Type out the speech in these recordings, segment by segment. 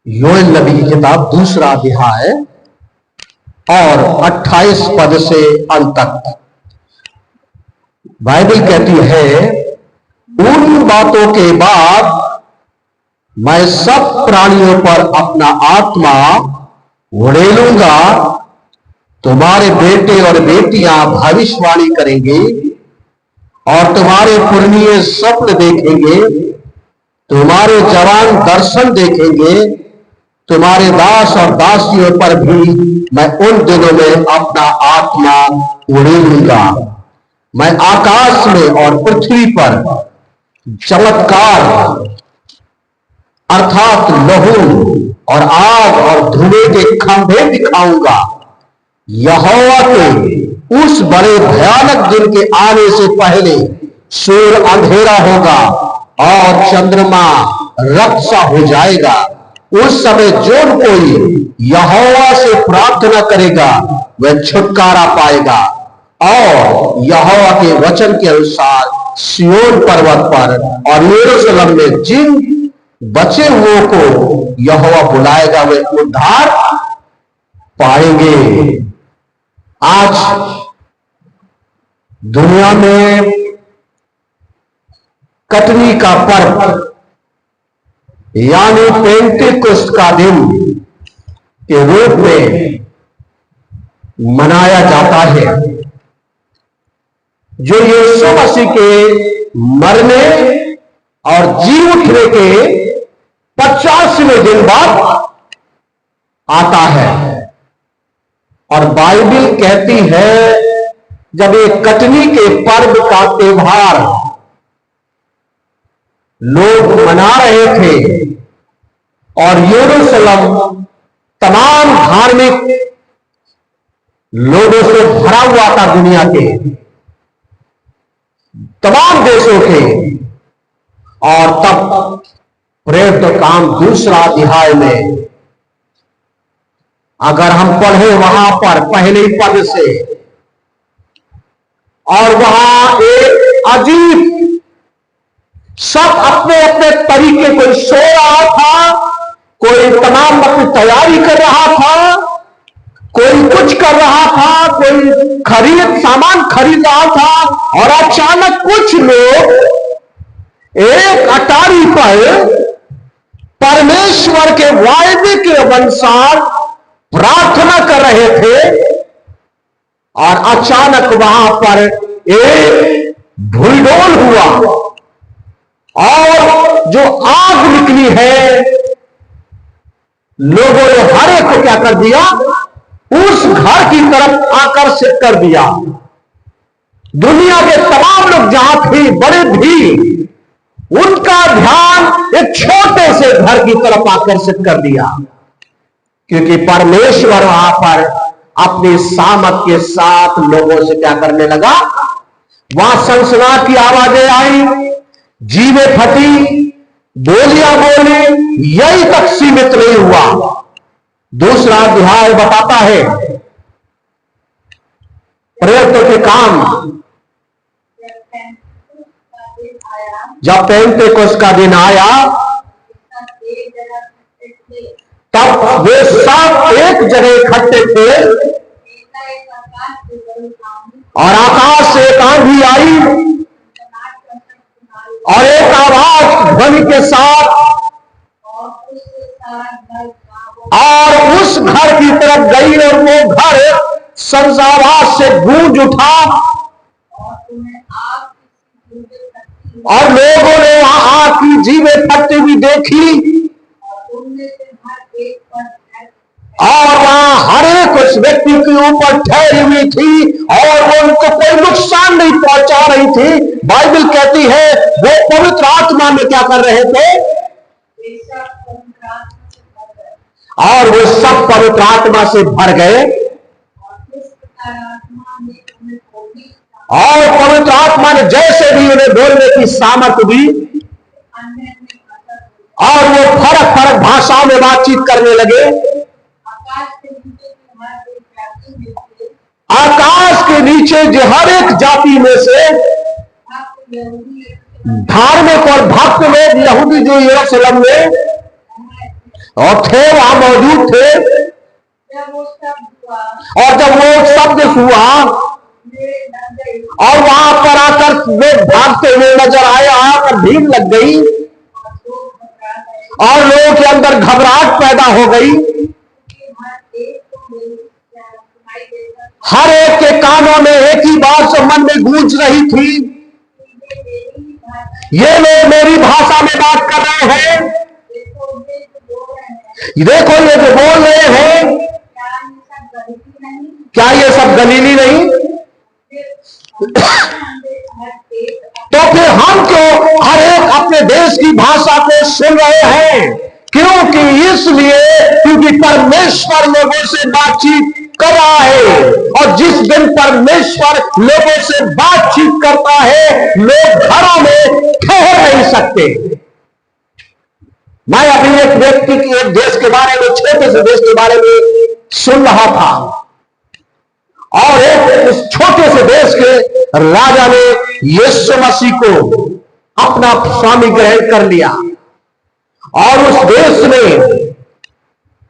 योएल नबी की किताब 2 अध्याय और 28 पद से अंत तक बाइबल कहती है, उन बातों के बाद मैं सब प्राणियों पर अपना आत्मा उड़ेलूंगा। तुम्हारे बेटे और बेटियां भविष्यवाणी करेंगे और तुम्हारे पुरनिये स्वप्न देखेंगे। तुम्हारे जवान दर्शन देखेंगे। तुम्हारे दास और दासियों पर भी मैं उन दिनों में अपना आत्मा उड़ेलूंगा। मैं आकाश में और पृथ्वी पर चमत्कार अर्थात लहू और आग और धुएं के खंभे दिखाऊंगा। यहोवा के उस बड़े भयानक दिन के आने से पहले सूर्य अंधेरा होगा और चंद्रमा रक्त सा हो जाएगा। उस समय जो कोई यहोवा से प्रार्थना करेगा वह छुटकारा पाएगा और यहोवा के वचन के अनुसार सिय्योन पर्वत पर और यरूशलेम में जिन बचे हुओं को यहोवा बुलाएगा वे उद्धार पाएंगे। आज दुनिया में कटनी का पर्व यानी पेंटेकोस्ट का दिन के रूप में मनाया जाता है, जो यीशु मसीह के मरने और जी उठने के 50वें दिन बाद आता है। और बाइबल कहती है जब ये कटनी के पर्व का त्योहार लोग मना रहे थे और यरूशलेम तमाम धार्मिक लोगों से भरा हुआ था, दुनिया के तमाम देशों के, और तब प्रेरित काम 2 अध्याय में अगर हम पढ़े वहां पर पहले ही पद से, और वहां एक अजीब सब अपने अपने तरीके, कोई सो रहा था, कोई तमाम अपनी तैयारी कर रहा था, कोई कुछ कर रहा था, कोई सामान खरीद रहा था, और अचानक कुछ लोग एक अटारी पर परमेश्वर के वायदे के अनुसार प्रार्थना कर रहे थे, और अचानक वहां पर एक भूलडोल हुआ और जो आग निकली है, लोगों ने हर एक को क्या कर दिया, उस घर की तरफ आकर्षित कर दिया। दुनिया के तमाम लोग जहां थे, बड़े भी, उनका ध्यान एक छोटे से घर की तरफ आकर्षित कर दिया, क्योंकि परमेश्वर वहां पर अपनी सामर्थ के साथ लोगों से क्या करने लगा। वहां सनसनाहट की आवाजें आई, जीवें फटी, बोलियां बोली, यही तक सीमित नहीं हुआ। 2 अध्याय बताता है प्रेरितों के काम, जब पेंटेकोस्त का दिन आया तब वे सब एक जगह इकट्ठे थे और आकाश से एक आंधी आई और एक आवाज ध्वनि के साथ, और उस घर की तरफ गई और वो घर संसावास से गूंज उठा, और लोगों ने वहां आग की जीवें फटती हुई देखी, और वहां हर एक उस व्यक्ति के ऊपर ठहरी हुई थी और वो उनको कोई नुकसान नहीं पहुंचा रही थी। बाइबल कहती है वो पवित्र आत्मा में क्या कर रहे थे, और वो सब पवित्र आत्मा से भर गए, और पवित्र आत्मा ने जैसे भी उन्हें बोलने की सामर्थ्य दी, और वो फर्क फर्क भाषाओं में बातचीत करने लगे। आकाश के नीचे जो हर एक जाति में से धार्मिक और भक्त लोग यहूदी जो यरूशलेम में और थे, वहां मौजूद थे, और जब वो शब्द हुआ और वहां पर आकर लोग भागते हुए नजर आए, आकर भीड़ लग गई और लोगों के अंदर घबराहट पैदा हो गई। हर एक के कानों में एक ही बात मन में गूंज रही थी, ये लोग मेरी भाषा में बात कर रहे हैं, देखो ये जो बोल रहे हैं, क्या ये सब गलीली नहीं? तो फिर हम क्यों हर एक अपने देश की भाषा को सुन रहे हैं? क्योंकि इसलिए क्योंकि परमेश्वर लोगों से बातचीत कर रहा है, और जिस दिन परमेश्वर लोगों से बातचीत करता है, लोग घरों में ठहर नहीं सकते। मैं अभी एक व्यक्ति की एक देश के बारे में, छोटे से देश के बारे में सुन रहा था, और एक उस छोटे से देश के राजा ने यीशु मसीह को अपना स्वामी ग्रहण कर लिया, और उस देश में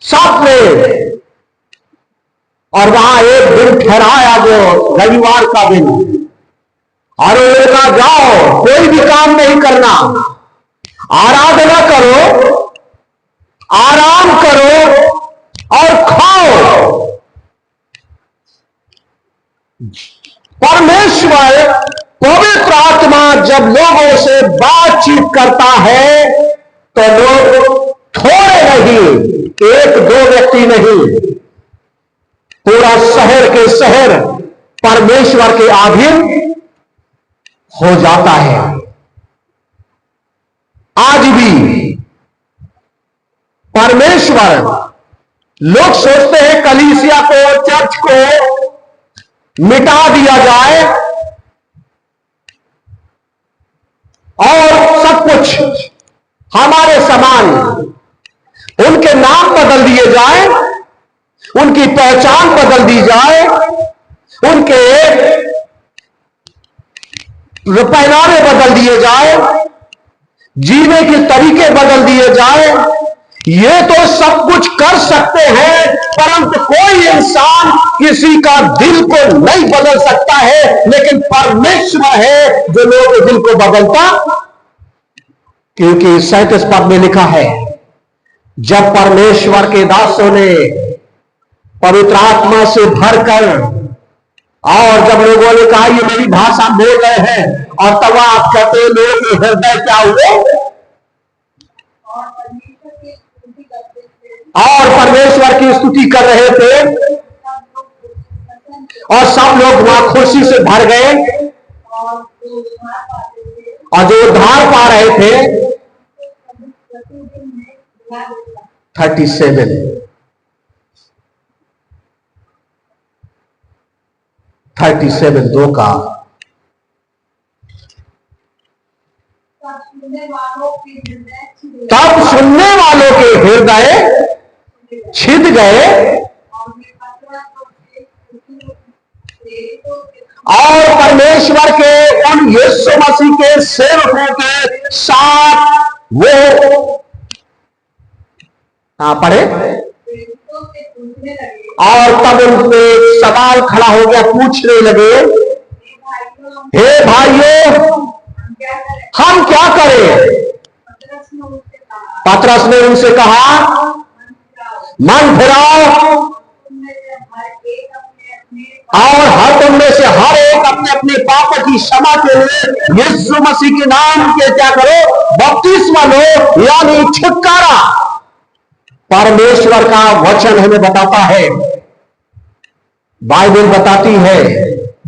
सबने, और वहां एक दिन ठहराया जो रविवार का दिन, और उन्होंने कहा जाओ कोई भी काम नहीं करना, आराधना करो, आराम करो और खाओ। परमेश्वर पवित्र आत्मा जब लोगों से बातचीत करता है तो लोग थोड़े नहीं, एक दो व्यक्ति नहीं, पूरा शहर के शहर परमेश्वर के अधीन हो जाता है। आज भी परमेश्वर, लोग सोचते हैं कलीसिया को, चर्च को मिटा दिया जाए और सब कुछ हमारे समान उनके नाम बदल दिए जाए, उनकी पहचान बदल दी जाए, उनके पहनावे बदल दिए जाए, जीने के तरीके बदल दिए जाए। ये तो सब कुछ कर सकते हैं, परंतु कोई इंसान किसी का दिल को नहीं बदल सकता है, लेकिन परमेश्वर है जो लोगों के दिल को बदलता। क्योंकि 37 पद में लिखा है, जब परमेश्वर के दासों ने पवित्र आत्मा से भरकर, और जब लोगों ने कहा ये मेरी भाषा बोल रहे हैं, और तब आप कहते लोगों के हृदय क्या हुए, और परमेश्वर की स्तुति कर रहे थे, और सब लोग वहां खुशी से भर गए, और जो उद्धार पा रहे थे 37 2 का, तब सुनने वालों के हृदय छिद गए, और परमेश्वर के उन यीशु मसीह के सेवकों के साथ वो पढ़े, और तब उनसे सवाल खड़ा हो गया, पूछने लगे, हे भाइयों हम क्या करें? पतरस ने उनसे कहा, मन फिराओ और हर तुम में से हर एक अपने अपने पापों की क्षमा के लिए यीशु मसीह के नाम के क्या करो, बपतिस्मा लो, यानी छुटकारा। परमेश्वर का वचन हमें बताता है, बाइबल बताती है,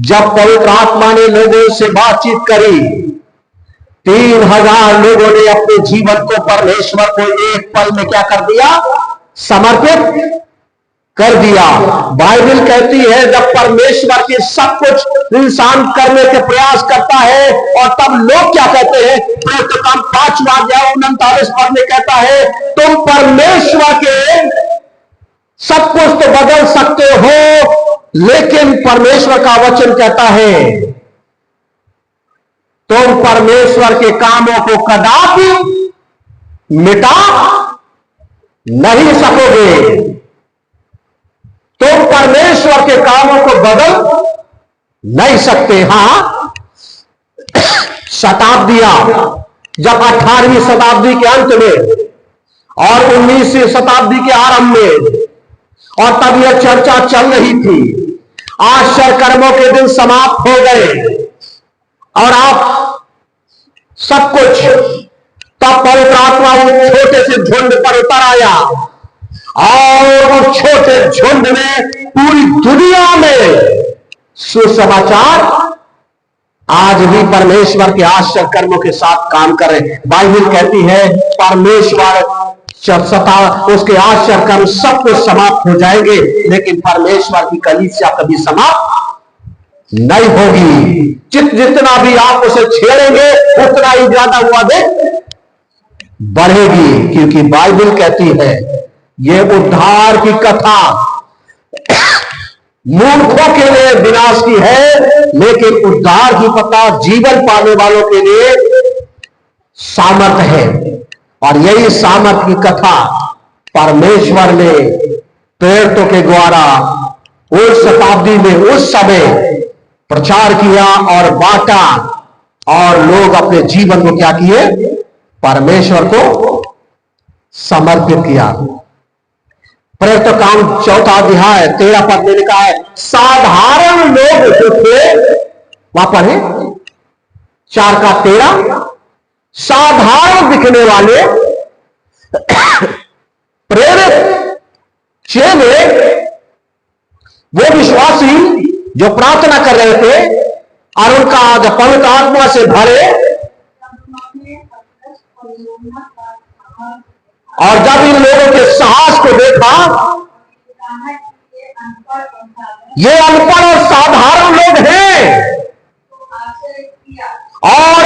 जब पवित्र आत्मा ने लोगों से बातचीत करी, 3000 लोगों ने अपने जीवन को परमेश्वर को एक पल में क्या कर दिया, समर्पित कर दिया। बाइबल कहती है जब परमेश्वर के सब कुछ इंसान करने के प्रयास करता है, और तब लोग क्या कहते हैं, प्रकाशित 5:39 पद में कहता है, तुम परमेश्वर के सब कुछ तो बदल सकते हो, लेकिन परमेश्वर का वचन कहता है तुम परमेश्वर के कामों को कदापि मिटा नहीं सकोगे। तुम परमेश्वर के कामों को बदल नहीं सकते। हां, शताब्दियां, जब 18वीं शताब्दी के अंत में और 19वीं शताब्दी के आरंभ में, और तब यह चर्चा चल रही थी, आश्चर्य कर्मों के दिन समाप्त हो गए और आप सब कुछ, तब पवित्र आत्मा उस छोटे से झुंड पर उतर आया और उस छोटे झुंड ने पूरी दुनिया में सुसमाचार आज भी परमेश्वर के आश्चर्य कर्मों के साथ काम कर रहे। बाइबल कहती है परमेश्वर उसके आश्चर्य कर्म सब कुछ समाप्त हो जाएंगे, लेकिन परमेश्वर की कलीसिया कभी समाप्त नहीं होगी। जितना भी आप उसे छेड़ेंगे उतना ही ज्यादा वो अधिक बढ़ेगी, क्योंकि बाइबल कहती है यह उद्धार की कथा मूर्खों के लिए विनाश की है, लेकिन उद्धार की पता जीवन पाने वालों के लिए सामर्थ है। और यही सामर्थ की कथा परमेश्वर ने प्रेरितों के द्वारा उस शताब्दी में उस समय प्रचार किया और बांटा, और लोग अपने जीवन को क्या किए, परमेश्वर को समर्पित किया। प्रेरित काम 4 अध्याय 13 पद में लिखा है, साधारण लोग जो थे, वहां पढ़े 4 का 13, साधारण दिखने वाले प्रेरित चेले, वो विश्वासी जो प्रार्थना कर रहे थे और उनका जब पवित्र आत्मा से भरे, और जब इन लोगों के साहस को देखा, ये अनपढ़ और साधारण लोग हैं, और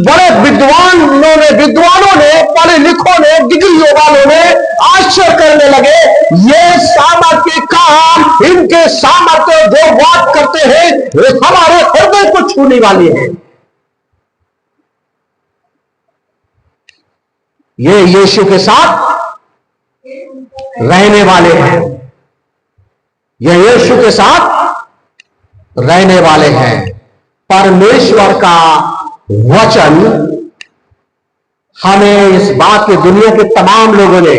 बड़े विद्वानों ने पढ़े लिखों ने, डिग्रियों वालों ने आश्चर्य करने लगे, ये सामर्थ्य के काम, इनके सामर्थ्य जो बात करते हैं वे हमारे हृदय को छूने वाली है। ये यीशु के साथ रहने वाले हैं, ये यीशु के साथ रहने वाले हैं। परमेश्वर का वचन हमें इस बात की, दुनिया के तमाम लोगों ने,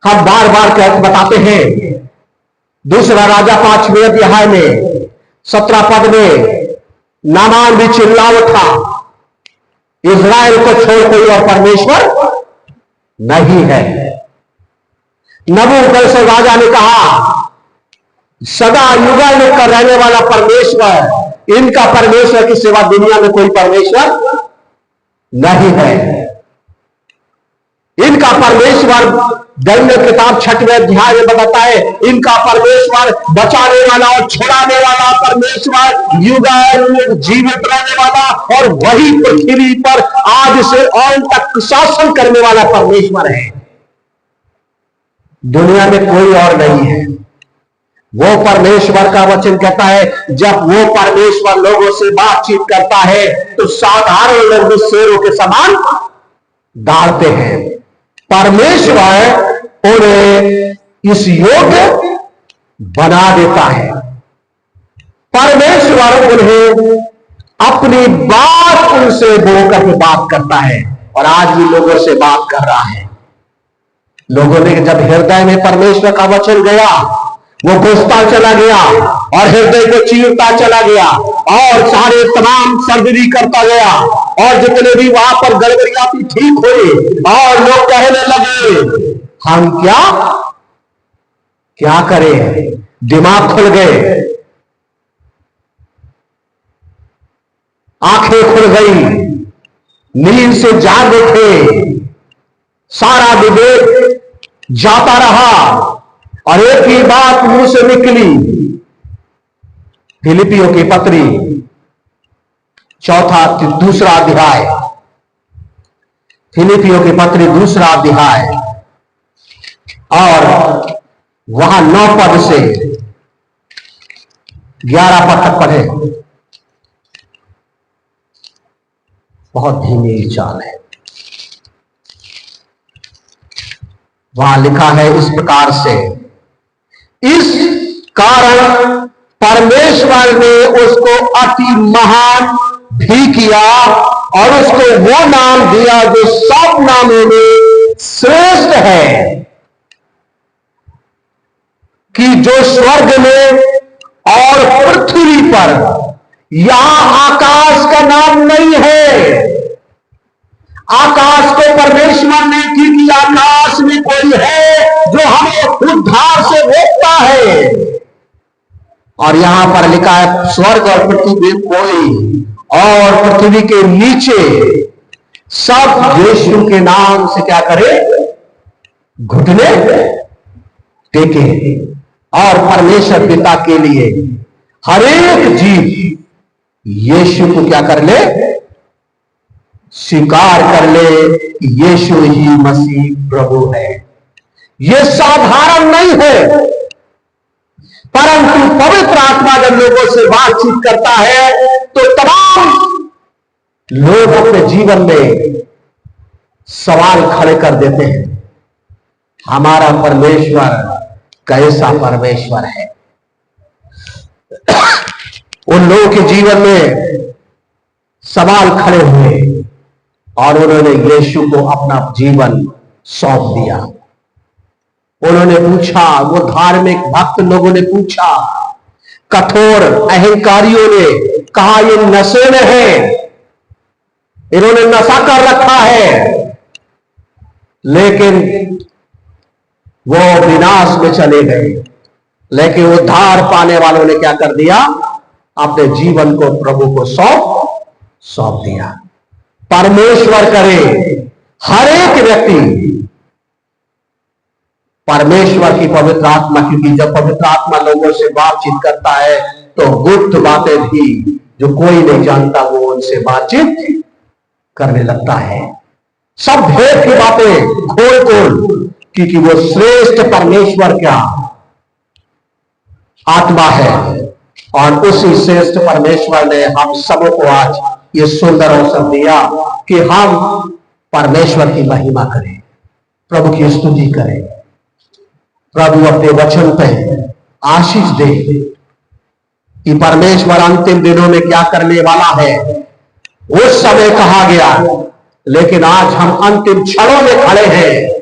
हम बार बार बताते हैं, दूसरा राजा 5वें अध्याय में 17 पद में नामान भी चिल्ला उठा, इज़राइल को छोड़ कोई और परमेश्वर नहीं है। नबूकदनेस्सर राजा ने कहा, सदा युगल कर रहने वाला परमेश्वर, इनका परमेश्वर की सिवा दुनिया में कोई परमेश्वर नहीं है। इनका परमेश्वर, दनियल किताब 6वें अध्याय में बताता है, इनका परमेश्वर बचाने वाला और छुड़ाने वाला परमेश्वर, युगायुग जीवित रहने वाला, और वही पृथ्वी पर आज से अंत तक शासन करने वाला परमेश्वर है। दुनिया में कोई और नहीं है। वो परमेश्वर का वचन कहता है, जब वो परमेश्वर लोगों से बातचीत करता है तो साधारण लोग शेरों के समान दौड़ते हैं। परमेश्वर उन्हें इस योग्य बना देता है। परमेश्वर उन्हें अपनी बात उनसे बोलकर के बात करता है, और आज भी लोगों से बात कर रहा है। लोगों ने जब हृदय में परमेश्वर का वचन गया, वो घुसता चला गया और हृदय को चीरता चला गया और सारे तमाम सर्जरी करता गया, और जितने भी वहां पर गड़बड़ियां थी ठीक हुई, और लोग कहने लगे हम क्या करें, दिमाग खुल गए, आंखें खुल गई, नींद से जाग उठे, सारा विवेक जाता रहा, और एक ही बात मुंह से निकली। फिलिपियों की पत्री 2 अध्याय, फिलिपियों की पत्री 2 अध्याय, और वहां 9 पद से 11 पद तक पढ़े। बहुत धीमी चाल है। वहां लिखा है इस प्रकार से, इस कारण परमेश्वर ने उसको अति महान भी किया और उसको वो नाम दिया जो सब नामों में श्रेष्ठ है, कि जो स्वर्ग में और पृथ्वी पर, यहां आकाश का नाम नहीं है। आकाश को परमेश्वर ने, क्योंकि आकाश में कोई है जो हमें उद्धार से रोकता है। और यहां पर लिखा है स्वर्ग और पृथ्वी में कोई, और पृथ्वी के नीचे सब यीशु के नाम से क्या करे, घुटने टेके, और परमेश्वर पिता के लिए हर एक जीव यीशु को क्या कर ले, स्वीकार कर ले, यीशु ही मसीह प्रभु है। यह साधारण नहीं है, परंतु पवित्र आत्मा जब लोगों से बातचीत करता है तो तमाम लोग अपने जीवन में सवाल खड़े कर देते हैं, हमारा परमेश्वर कैसा परमेश्वर है। उन लोगों के जीवन में सवाल खड़े हुए और उन्होंने यीशु को अपना जीवन सौंप दिया। उन्होंने पूछा, वो धार्मिक भक्त लोगों ने पूछा, कठोर अहंकारियों ने कहा ये नशे में है, इन्होंने नशा कर रखा है, लेकिन वो विनाश में चले गए। लेकिन उद्धार पाने वालों ने क्या कर दिया, अपने जीवन को प्रभु को सौंप दिया। परमेश्वर करे हर एक व्यक्ति परमेश्वर की पवित्र आत्मा, क्योंकि जब पवित्र आत्मा लोगों से बातचीत करता है तो गुप्त बातें भी जो कोई नहीं जानता वो उनसे बातचीत करने लगता है। सब भेद की बातें खोल, क्योंकि वो श्रेष्ठ परमेश्वर क्या आत्मा है, और उसी श्रेष्ठ परमेश्वर ने हम सबों को आज ये सुंदर अवसर दिया कि हम परमेश्वर की महिमा करें, प्रभु की स्तुति करें। प्रभु अपने वचन पे आशीष दे कि परमेश्वर अंतिम दिनों में क्या करने वाला है। उस समय कहा गया, लेकिन आज हम अंतिम क्षणों में खड़े हैं।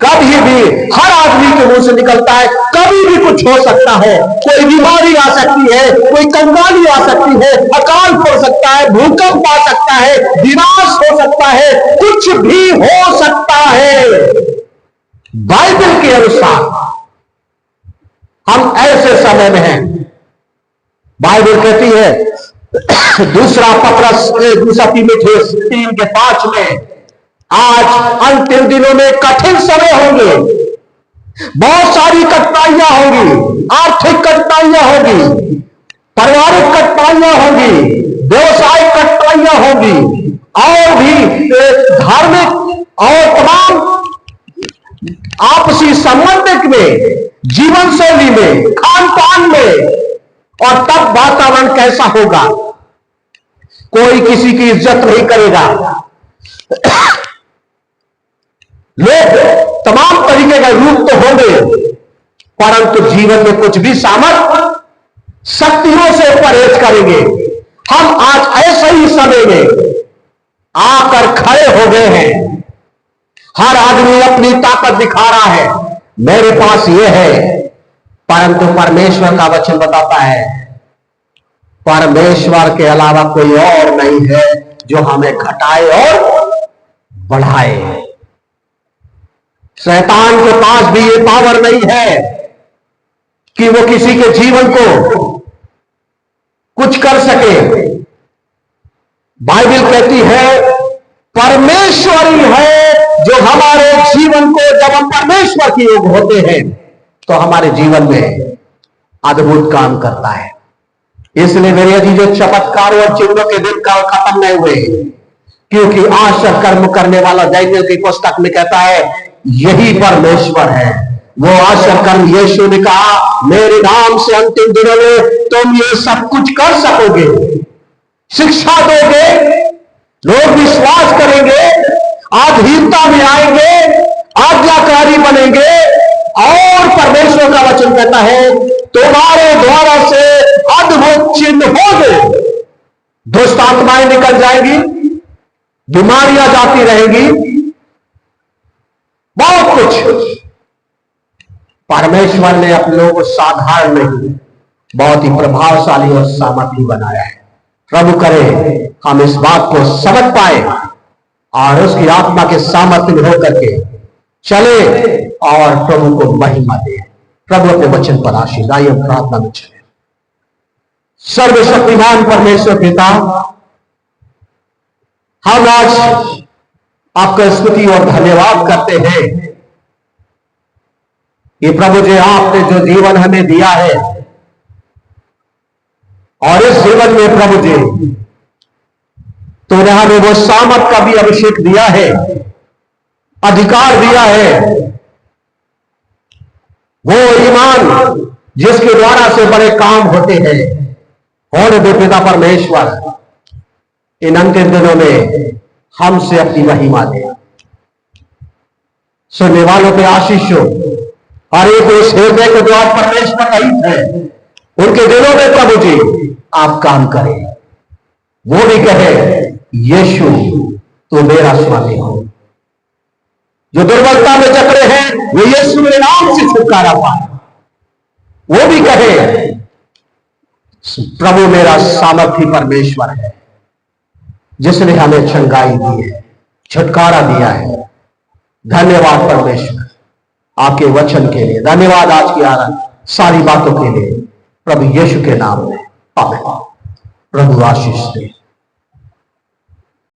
कभी भी हर आदमी के मुंह से निकलता है, कभी भी कुछ हो सकता है, कोई बीमारी आ सकती है, कोई कंगाली आ सकती है, अकाल पड़ सकता है, भूकंप आ सकता है, विनाश हो सकता है, कुछ भी हो सकता है। बाइबल के अनुसार हम ऐसे समय में हैं। बाइबल कहती है दूसरा तीमुथियुस 3:5 में, आज अंतिम दिनों में कठिन समय होंगे, बहुत सारी कठिनाइयां होंगी, आर्थिक कठिनाइयां होंगी, पारिवारिक कठिनाइयां होंगी, व्यवसायिक कठिनाइयां होंगी, और भी धार्मिक और तमाम आपसी संबंध में, जीवन शैली में, खान पान में। और तब वातावरण कैसा होगा, कोई किसी की इज्जत नहीं करेगा, लोग तमाम तरीके का रूप तो होंगे, परंतु जीवन में कुछ भी सामर्थ शक्तियों से परहेज करेंगे। हम आज ऐसे ही समय में आकर खड़े हो गए हैं। हर आदमी अपनी ताकत दिखा रहा है, मेरे पास ये है, परंतु परमेश्वर का वचन बताता है परमेश्वर के अलावा कोई और नहीं है जो हमें घटाए और बढ़ाए। शैतान के पास भी ये पावर नहीं है कि वो किसी के जीवन को कुछ कर सके। बाइबल कहती है परमेश्वर ही है जो हमारे जीवन को, जब हम परमेश्वर की ओर होते हैं तो हमारे जीवन में अद्भुत काम करता है। इसलिए मेरे अजीजों, चमत्कार और चिन्हों के दिन का खत्म नहीं हुए, क्योंकि आश्चर्य कर्म करने वाला दानियेल की पुस्तक में कहता है यही परमेश्वर है वो आश्चर्य कर्म यीशु ने कहा, मेरे नाम से अंतिम दिनों में तुम ये सब कुछ कर सकोगे, शिक्षा दोगे, लोग विश्वास करेंगे, आधीनता में आएंगे, आज्ञाकारी बनेंगे, और परमेश्वर का वचन कहता है तुम्हारे द्वारा से अद्भुत चिन्ह होंगे। दुष्ट आत्माएं निकल जाएंगी, बीमारियां जाती रहेंगी, बहुत कुछ। परमेश्वर ने अपने लोगों को साधारण नहीं, बहुत ही प्रभावशाली और सामर्थी बनाया है। प्रभु करे हम इस बात को समझ पाए और उसकी आत्मा के सामर्थ्य में होकर के चले और प्रभु को महिमा दे। प्रभु अपने वचन पर आशीष। आइए प्रार्थना में चले। सर्वशक्तिमान परमेश्वर पिता, हम आज आपका स्तुति और धन्यवाद करते हैं कि प्रभु जी आपने जो जीवन हमें दिया है और इस जीवन में प्रभु जी तूने हमें वो सामर्थ का भी अभिषेक दिया है, अधिकार दिया है, वो ईमान जिसके द्वारा से बड़े काम होते हैं। होने दे पिता परमेश्वर, इन अंतिम दिनों में हमसे अपनी महिमा दे। सुनने वालों पे आशीष हो, हर एक उस हृदय के द्वार परमेश्वर रहित है, उनके दिलों में प्रभु जी आप काम करें। वो भी कहे यीशु तो मेरा स्वामी हो। जो दुर्बलता में जकड़े हैं वे यीशु के नाम से छुटकारा पाए। वो भी कहे प्रभु मेरा सामर्थी परमेश्वर है, जिसने हमें चंगाई दी है, छुटकारा दिया है। धन्यवाद परमेश्वर आपके वचन के लिए, धन्यवाद आज की सारी बातों के लिए, प्रभु यीशु के नाम में आमीन। प्रभु आशीष दे।